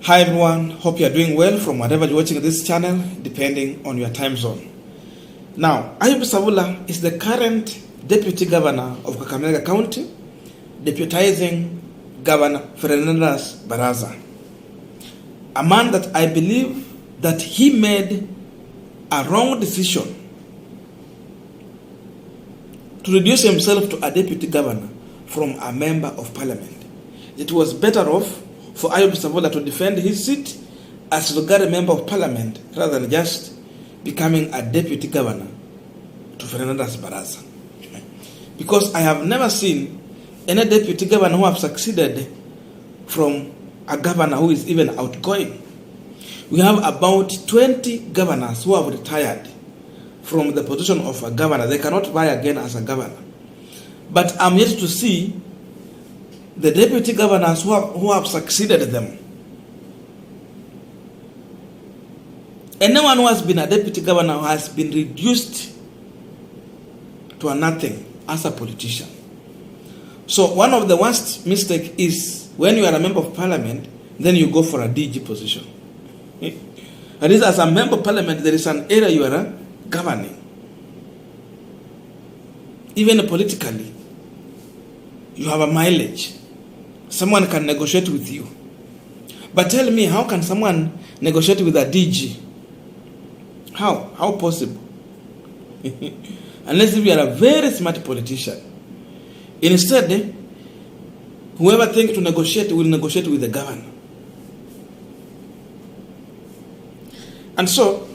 Hi everyone, hope you are doing well from wherever you're watching this channel, depending on your time zone. Now, Ayub Savula is the current Deputy Governor of Kakamega County, deputizing Governor Fernandes Barasa. A man that I believe that he made a wrong decision to reduce himself to a Deputy Governor from a Member of Parliament. It was better off for Ayub Savula to defend his seat as regard a Member of Parliament rather than just becoming a Deputy Governor to Fernandes Barasa. Because I have never seen any Deputy Governor who have succeeded from a governor who is even outgoing. We have about 20 governors who have retired from the position of a governor. They cannot vie again as a governor. But I'm yet to see the deputy governors who have succeeded them. Anyone who has been a deputy governor has been reduced to a nothing as a politician. So one of the worst mistakes is when you are a member of parliament, then you go for a DG position. That is, as a member of parliament, there is an area you are governing. Even politically, you have a mileage. Someone can negotiate with you. But tell me, how can someone negotiate with a DG? How? How possible? Unless if you are a very smart politician. Instead, whoever thinks to negotiate will negotiate with the governor. And so,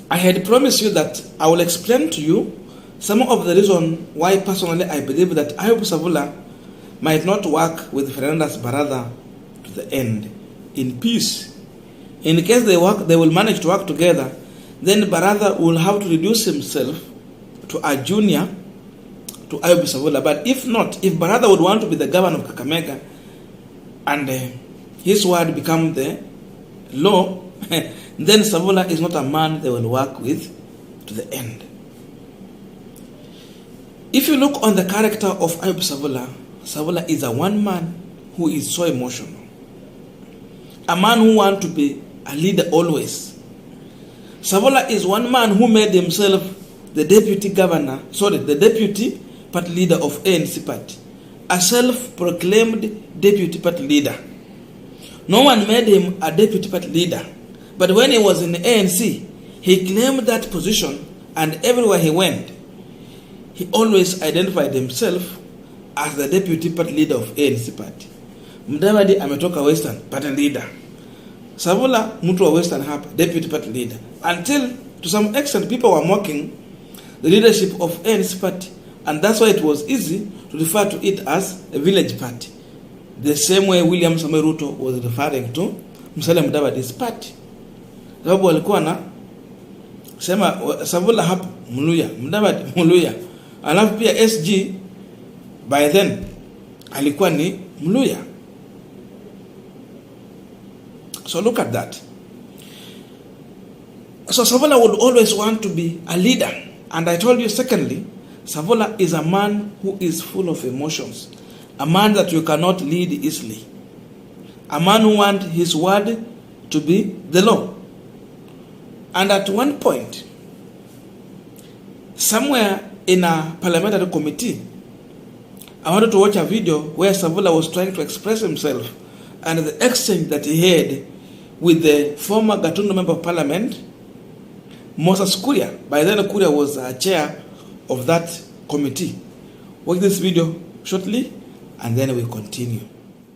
I had promised you that I will explain to you some of the reasons why personally I believe that Ayub Savula might not work with Fernandes Barasa to the end in peace. In case they will manage to work together, then Barasa will have to reduce himself to a junior to Ayub Savula. But if not, if Barasa would want to be the governor of Kakamega and his word become the law, then Savula is not a man they will work with to the end. If you look on the character of Ayub Savula, Savula is a one man who is so emotional. A man who wants to be a leader always. Savula is one man who made himself the deputy party leader of ANC party. A self-proclaimed deputy party leader. No one made him a deputy party leader. But when he was in the ANC, he claimed that position, and everywhere he went, he always identified himself as the deputy party leader of ANC party. Mudavadi ametoka Western party leader. Savula mtu wa Western hapa deputy party leader. Until to some extent people were mocking the leadership of ANC party, and that's why it was easy to refer to it as a village party. The same way William Samoei Ruto was referring to Musalia Mudavadi's party. Sababu walikuwa na sema Savula hapa Muluya, Mudavadi Muluya. Alafu pia SG by then alikuwa ni Mluya. So look at that. So Savula would always want to be a leader. And I told you secondly, Savula is a man who is full of emotions. A man that you cannot lead easily. A man who wants his word to be the law. And at one point, somewhere in a parliamentary committee, I wanted to watch a video where Savula was trying to express himself and the exchange that he had with the former Gatundu Member of Parliament, Moses Kuria. By then, Kuria was chair of that committee. Watch this video shortly, and then we continue.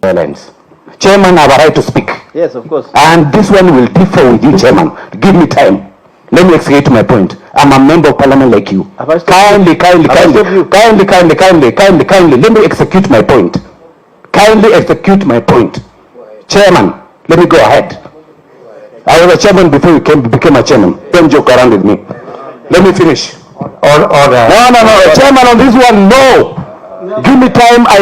Silence. Chairman, I have a right to speak. Yes, of course. And this one will differ with you, Chairman. Give me time. Let me explain my point. I'm a member of parliament like you. Kindly, let me execute my point. Kindly execute my point. Chairman, let me go ahead. I was a chairman before you became a chairman. Don't joke around with me. Let me finish. No. Chairman on this one, no. Give me time, I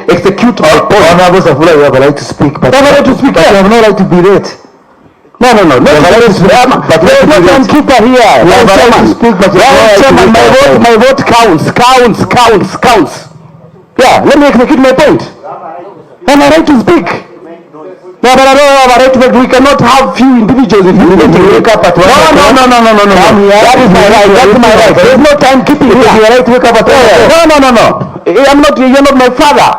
execute my point. Honorable Savula, you have a right to speak. But you have a right to speak. You have no right to berate. No. Let me speak. But there's no timekeeper here. Chairman, my vote counts. Yeah, let me execute my point. I'm a right to speak. No, but I don't have a right to make. We cannot have few individuals if you wake up at 1 o'clock. No. That is my right. That's my right. There is no time keeping. It is your right to wake up at 1 o'clock. No. I'm not. You're not my father.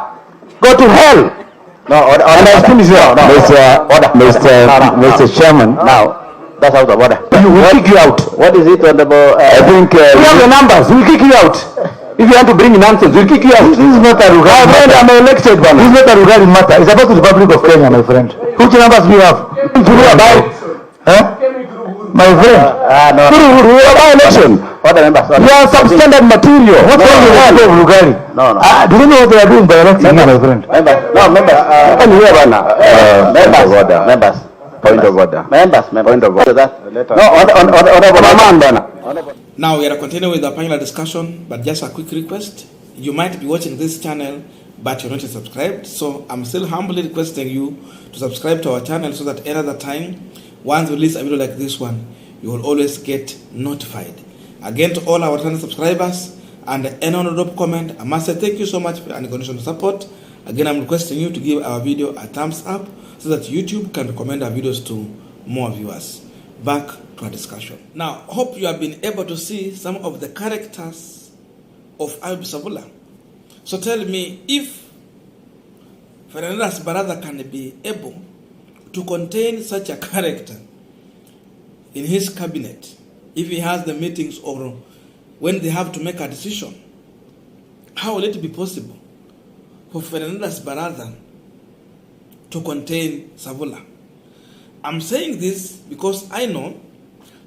Go to hell. No, order. Mr. Chairman. Now, that's out of order. We will kick you out. What is it, Honorable? I think we have the numbers. We'll kick you out. If you want to bring nonsense, we'll kick you out. This is not a Rugari matter. I'm elected one. This is not a Rugari matter. It's about the Republic of Kenya, my friend. Which numbers do you have? My friend. No. Election. What the members? You are substandard material. What's wrong with Rugari? No. Do you know what they are doing by electing you, my friend? Members. Members. Point of order. Members. Point of order. No, Now we are continuing with the panel discussion, but just a quick request. You might be watching this channel, but you're not subscribed. So I'm still humbly requesting you to subscribe to our channel so that another time, once we release a video like this one, you will always get notified. Again, to all our channel subscribers and anyone who drop comment, I must say thank you so much for your unconditional support. Again, I'm requesting you to give our video a thumbs up so that YouTube can recommend our videos to more viewers. Back to our discussion. Now, hope you have been able to see some of the characters of Ayub Savula. So tell me, if Fernandes Barasa can be able to contain such a character in his cabinet, if he has the meetings or when they have to make a decision, how will it be possible for Fernandes Barasa to contain Savula? I'm saying this because I know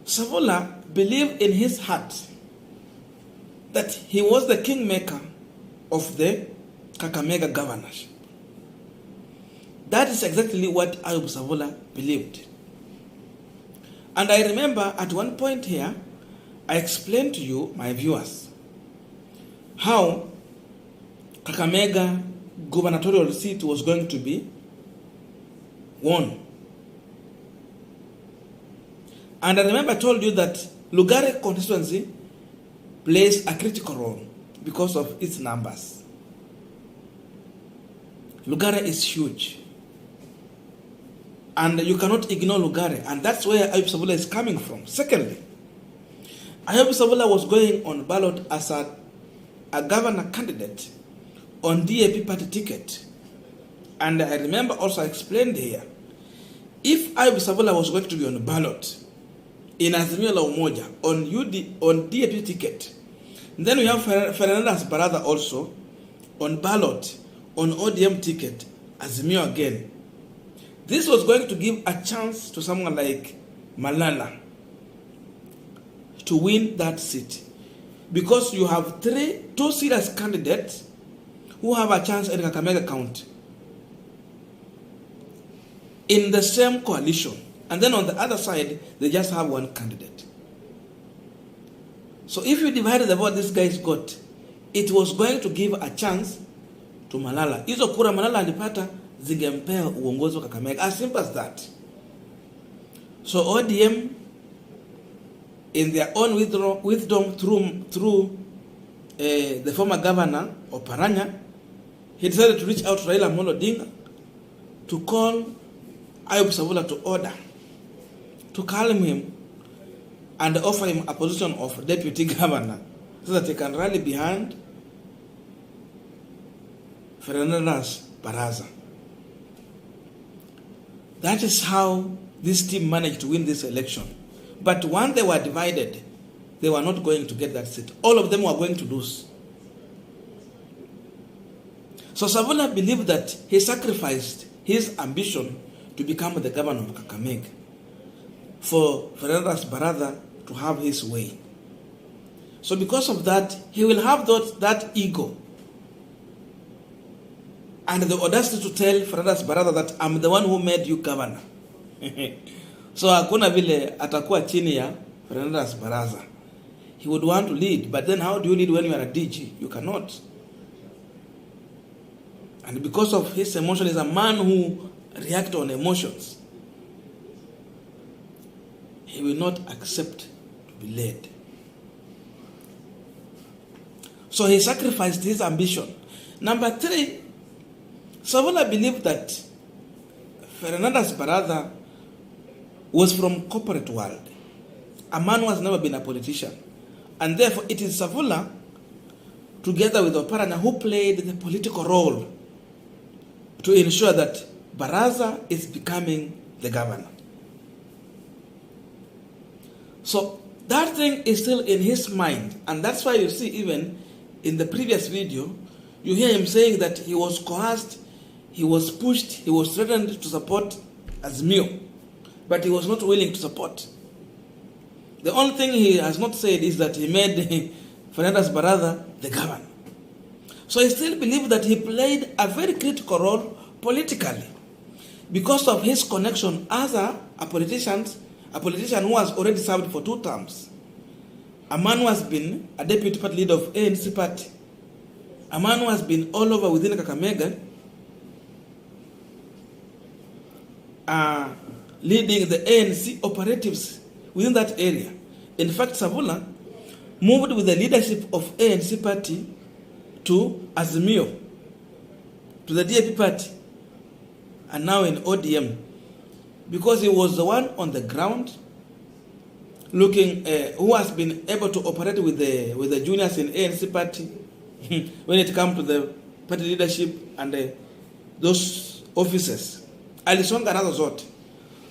Savula believed in his heart that he was the kingmaker of the Kakamega governorship. That is exactly what Ayub Savula believed. And I remember at one point here, I explained to you, my viewers, how Kakamega gubernatorial seat was going to be won. And I remember I told you that Lugari constituency plays a critical role because of its numbers. Lugari is huge. And you cannot ignore Lugari. And that's where Ayub Savula is coming from. Secondly, Ayub Savula was going on ballot as a governor candidate on DAP party ticket. And I remember also I explained here, if Ayub Savula was going to be on ballot in Azimio la Umoja on DAP ticket, then we have Fernandes Barasa also on ballot on ODM ticket, Azimio again. This was going to give a chance to someone like Malala to win that seat, because you have two serious candidates who have a chance in Kakamega County in the same coalition. And then on the other side, they just have one candidate. So if you divided the vote these guys got, it was going to give a chance to Malala. Hizo kura Malala alipata zingempea uongozi wa Kakamega. As simple as that. So ODM, in their own wisdom through the former governor of Paranya, he decided to reach out to railaodinga to call Ayub Savula to order, to calm him and offer him a position of deputy governor so that he can rally behind Fernandes Barasa. That is how this team managed to win this election. But when they were divided, they were not going to get that seat. All of them were going to lose. So Savula believed that he sacrificed his ambition to become the governor of Kakamega for Fernandes Barasa to have his way. So because of that, he will have that ego and the audacity to tell Fernandes Barasa that I'm the one who made you governor. So hakuna vile atakuwa chini ya Fernandes Barasa. He would want to lead, but then how do you lead when you are a DG? You cannot. And because of his emotion, he's a man who reacts on emotions. He will not accept to be led. So he sacrificed his ambition. Number 3, Savula believed that Fernandes Barasa was from corporate world. A man who has never been a politician. And therefore it is Savula, together with Oparanya, who played the political role to ensure that Barasa is becoming the governor. So that thing is still in his mind, and that's why you see even in the previous video, you hear him saying that he was coerced, he was pushed, he was threatened to support Azimio, but he was not willing to support. The only thing he has not said is that he made Fernandes Barasa the governor. So I still believe that he played a very critical role politically because of his connection as a politician who has already served for 2 terms. A man who has been a deputy party leader of ANC party. A man who has been all over within Kakamega, leading the ANC operatives within that area. In fact, Savula moved with the leadership of ANC party to Azimio, to the DAP party, and now in ODM, because he was the one on the ground looking, who has been able to operate with the juniors in ANC party when it comes to the party leadership and those officers. Alisonga another sort.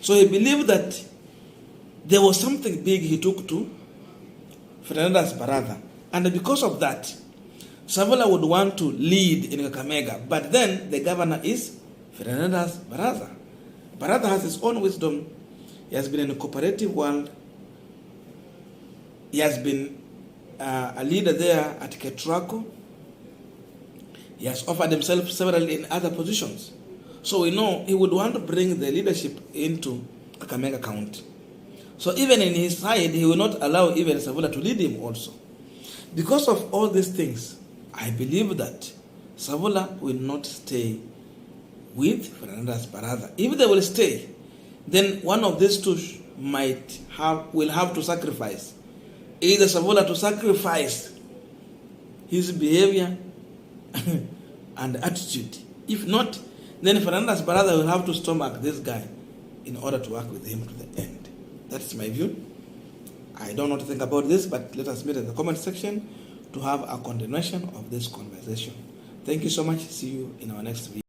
So he believed that there was something big he took to Fernandes Barasa, and because of that, Savula would want to lead in Kakamega, but then the governor is Fernandes Barasa. Barasa has his own wisdom. He has been in the cooperative world. He has been a leader there at Ketraco. He has offered himself severally in other positions. So we know he would want to bring the leadership into Kakamega County. So even in his side, he will not allow even Savula to lead him also. Because of all these things, I believe that Savula will not stay with Fernandes Barasa. If they will stay, then one of these two will have to sacrifice. Either Savula to sacrifice his behavior and attitude. If not, then Fernandes Barasa will have to stomach this guy in order to work with him to the end. That's my view. I don't know what to think about this, but let us meet in the comment section to have a continuation of this conversation. Thank you so much. See you in our next video.